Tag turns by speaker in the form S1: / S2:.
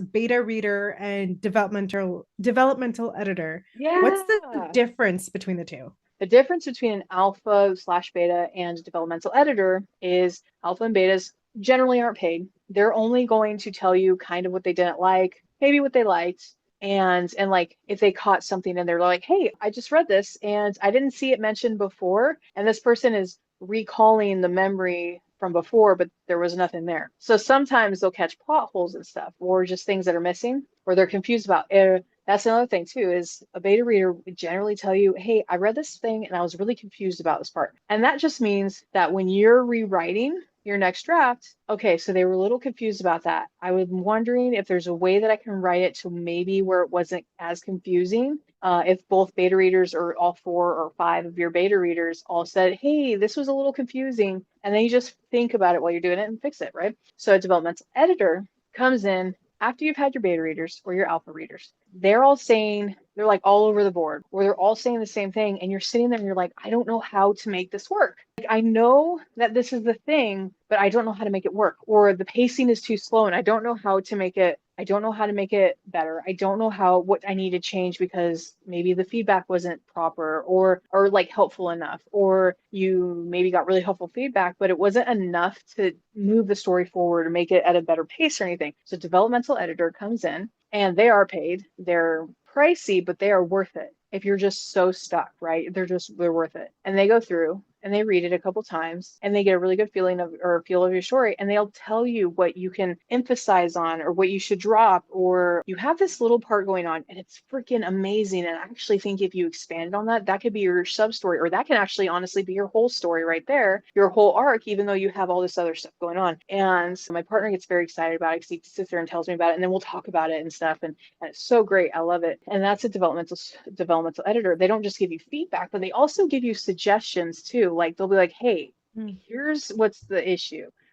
S1: beta reader and developmental editor. What's the
S2: Yeah.
S1: difference between the two?
S2: The difference between an alpha slash beta and developmental editor is alpha and betas generally aren't paid. They're only going to tell you kind of what they didn't like, maybe what they liked, and like if they caught something and they're like, hey, I just read this and I didn't see it mentioned before, and this person is recalling the memory from before, but there was nothing there. So sometimes they'll catch plot holes and stuff, or just things that are missing, or they're confused about. That's another thing too, is a beta reader would generally tell you, hey, I read this thing and I was really confused about this part. And that just means that when you're rewriting your next draft, okay, so they were a little confused about that. I was wondering if there's a way that I can write it to maybe where it wasn't as confusing. If both beta readers or all four or five of your beta readers all said, hey, this was a little confusing, and then you just think about it while you're doing it and fix it, right? So a developmental editor comes in after you've had your beta readers or your alpha readers. They're all saying, they're like all over the board, or they're all saying the same thing, and you're sitting there and you're like, I don't know how to make this work. Like, I know that this is the thing, but I don't know how to make it work. Or the pacing is too slow and I don't know how to make it better. I don't know what I need to change because maybe the feedback wasn't proper or like helpful enough, or you maybe got really helpful feedback, but it wasn't enough to move the story forward or make it at a better pace or anything. So developmental editor comes in and they are paid. They're pricey, but they are worth it. If you're just so stuck, right? They're worth it. And they go through and they read it a couple times and they get a really good feeling of or feel of your story, and they'll tell you what you can emphasize on or what you should drop, or you have this little part going on and it's freaking amazing, and I actually think if you expand on that, that could be your sub story, or that can actually honestly be your whole story right there, your whole arc, even though you have all this other stuff going on. And my partner gets very excited about it because he sits there and tells me about it, and then we'll talk about it and stuff, and it's so great. I love it. And that's a developmental editor. They don't just give you feedback, but they also give you suggestions too. Like they'll be like, hey,
S1: Mm.
S2: here's what's the issue.